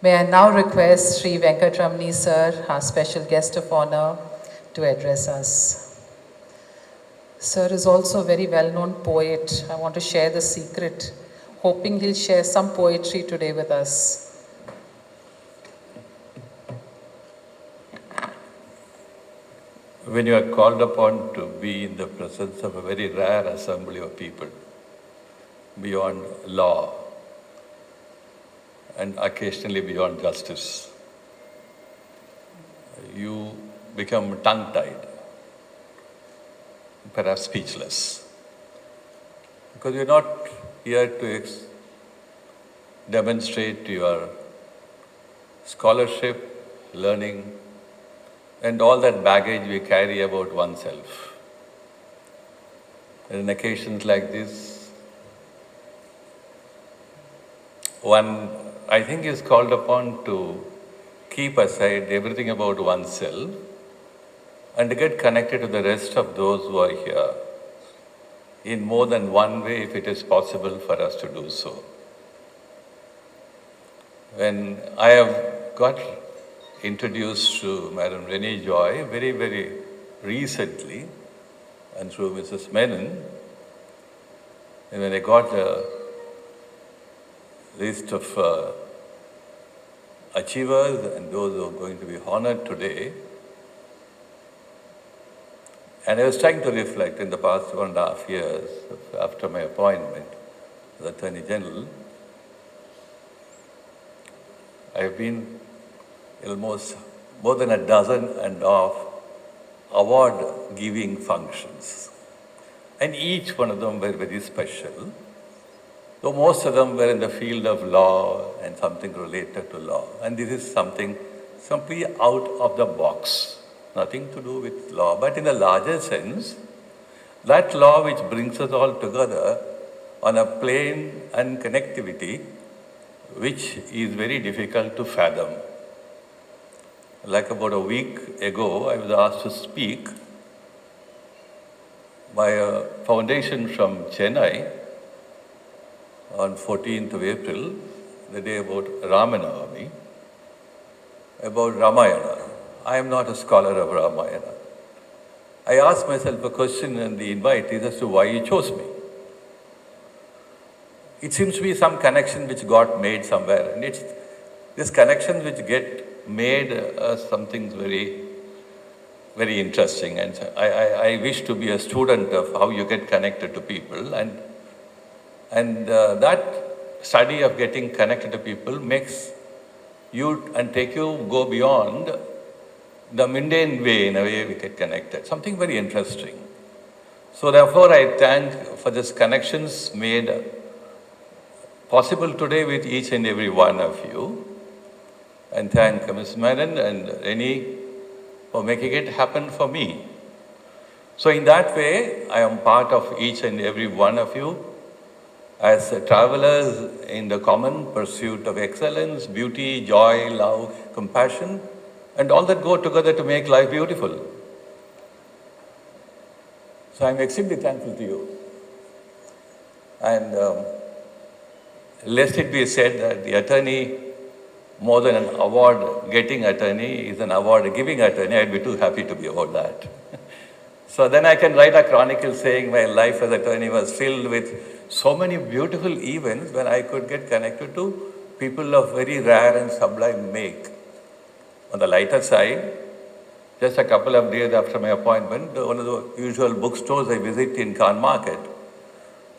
May I now request Sri Venkataramani sir, our special guest of honor, to address us. Sir is also a very well-known poet. I want to share the secret, hoping he'll share some poetry today with us. When you are called upon to be in the presence of a very rare assembly of people, beyond law and occasionally beyond justice, you become tongue-tied, perhaps speechless, because you're not here to demonstrate your scholarship, learning, and all that baggage we carry about oneself. And in occasions like this, one, I think, is called upon to keep aside everything about oneself and to get connected to the rest of those who are here in more than one way, if it is possible for us to do so. When I have got introduced to Madam Renee Joy very, very recently, and through Mrs. Menon, and when I got a list of achievers and those who are going to be honored today, and I was trying to reflect in the past 1.5 years after my appointment as Attorney General, I have been almost more than a dozen and of award-giving functions. And each one of them were very special, though most of them were in the field of law and something related to law. And this is something simply out of the box, nothing to do with law, but in a larger sense, that law which brings us all together on a plane and connectivity which is very difficult to fathom. Like about a week ago, I was asked to speak by a foundation from Chennai on 14th of April, the day about Ramanavami, about Ramayana. I am not a scholar of Ramayana. I asked myself a question in the invite is as to why you chose me. It seems to be some connection which got made somewhere, and it's this connection which get made something very, very interesting. And I wish to be a student of how you get connected to people, and that study of getting connected to people makes you and take you go beyond the mundane way, in a way we get connected, something very interesting. So therefore I thank for these connections made possible today with each and every one of you, and thank Ms. Menon and Renee for making it happen for me. So in that way, I am part of each and every one of you as travelers in the common pursuit of excellence, beauty, joy, love, compassion, and all that go together to make life beautiful. So I'm extremely thankful to you. And lest it be said that the attorney, more than an award-getting attorney, is an award-giving attorney, I'd be too happy to be about that. So then I can write a chronicle saying my life as attorney was filled with so many beautiful events when I could get connected to people of very rare and sublime make. On the lighter side, just a couple of days after my appointment, one of the usual bookstores I visit in Khan Market.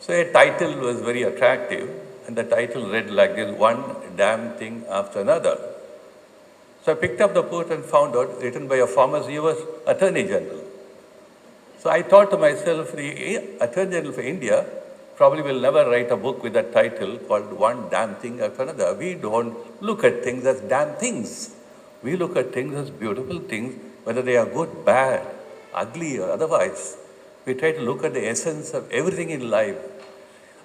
So a title was very attractive, and the title read like this, One Damn Thing After Another. So I picked up the book and found out, written by a former US Attorney General. So I thought to myself, the Attorney General for India probably will never write a book with that title called One Damn Thing After Another. We don't look at things as damn things. We look at things as beautiful things, whether they are good, bad, ugly, or otherwise. We try to look at the essence of everything in life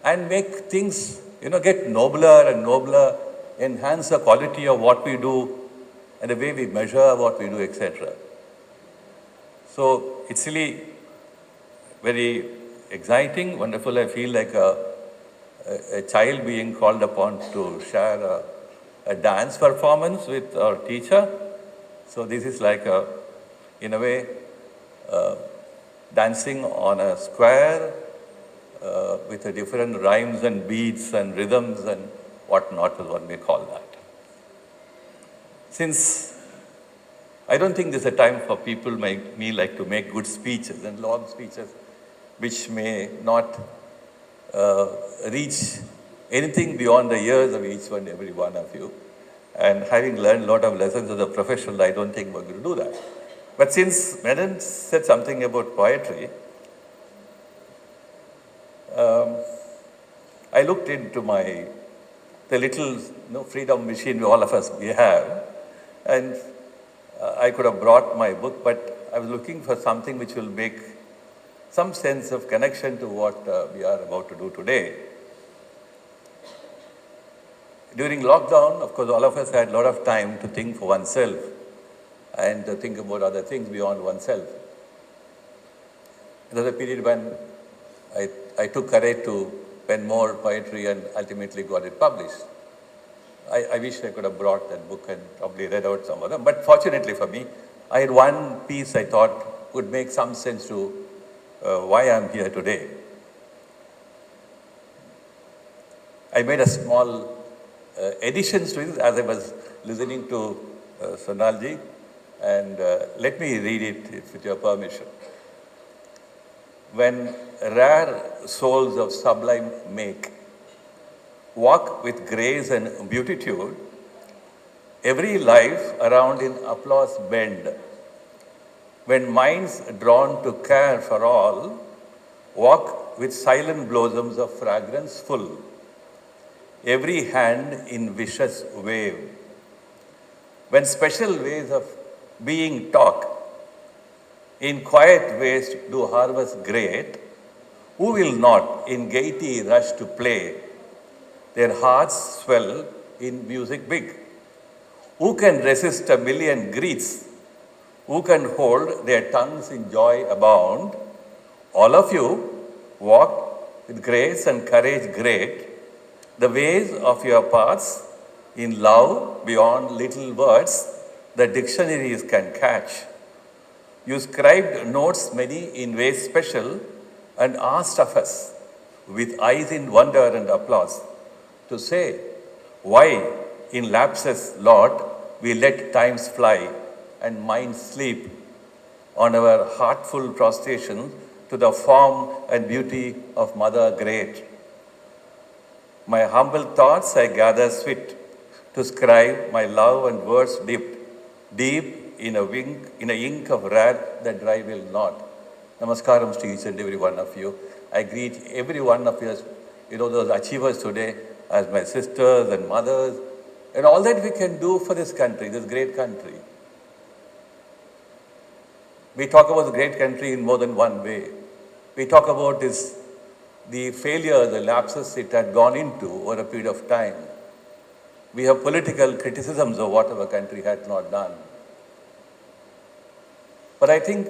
and make things, get nobler and nobler, enhance the quality of what we do and the way we measure what we do, etc. So it's really very exciting, wonderful. I feel like a child being called upon to share a dance performance with our teacher. So this is like in a way, dancing on a square with a different rhymes and beats and rhythms and whatnot is what we call that. Since I don't think there's a time for people like me like to make good speeches and long speeches which may not reach anything beyond the ears of each and every one of you. And having learned a lot of lessons as a professional, I don't think we're going to do that. But since Madam said something about poetry, I looked into the little freedom machine all of us we have, and I could have brought my book, but I was looking for something which will make some sense of connection to what we are about to do today. During lockdown, of course, all of us had a lot of time to think for oneself and to think about other things beyond oneself. Another period when I took courage to pen more poetry and ultimately got it published. I wish I could have brought that book and probably read out some of them. But fortunately for me, I had one piece I thought would make some sense to why I'm here today. I made a small additions to it as I was listening to Sonalji, and let me read it with your permission. When rare souls of sublime make walk with grace and beatitude, every life around in applause bend. When minds drawn to care for all, walk with silent blossoms of fragrance full. Every hand in vicious wave. When special ways of being talk, in quiet ways do harvest great, who will not in gaiety rush to play, their hearts swell in music big? Who can resist a million greets? Who can hold their tongues in joy abound? All of you walk with grace and courage great, the ways of your paths in love beyond little words the dictionaries can catch. You scribed notes many in ways special and asked of us with eyes in wonder and applause to say, why in lapses, Lord, we let times fly and minds sleep on our heartful prostration to the form and beauty of Mother Great. My humble thoughts I gather sweet to scribe my love and words deep in a ink of wrath that dry will not. Namaskaram to each and every one of you. I greet every one of you, those achievers today as my sisters and mothers, and all that we can do for this country, this great country. We talk about the great country in more than one way. We talk about the failure, the lapses it had gone into over a period of time. We have political criticisms of what our country had not done. But I think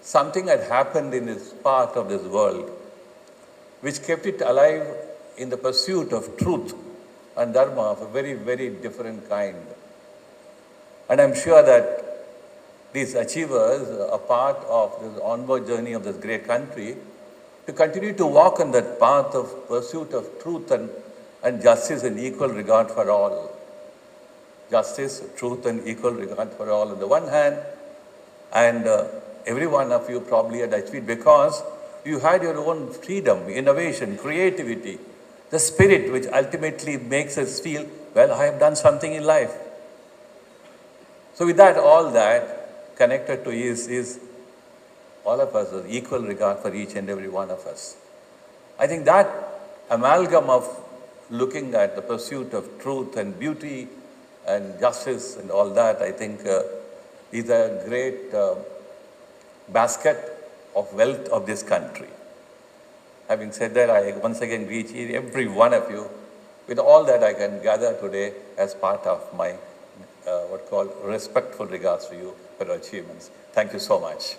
something had happened in this part of this world which kept it alive in the pursuit of truth and dharma of a very, very different kind. And I'm sure that these achievers are part of this onward journey of this great country to continue to walk on that path of pursuit of truth and justice and equal regard for all. Justice, truth and equal regard for all on the one hand, and every one of you probably had achieved because you had your own freedom, innovation, creativity, the spirit which ultimately makes us feel, well, I have done something in life. So with that, all that connected to is all of us with equal regard for each and every one of us. I think that amalgam of looking at the pursuit of truth and beauty and justice and all that, I think is a great basket of wealth of this country. Having said that, I once again greet every one of you with all that I can gather today as part of my respectful regards to you for your achievements. Thank you so much.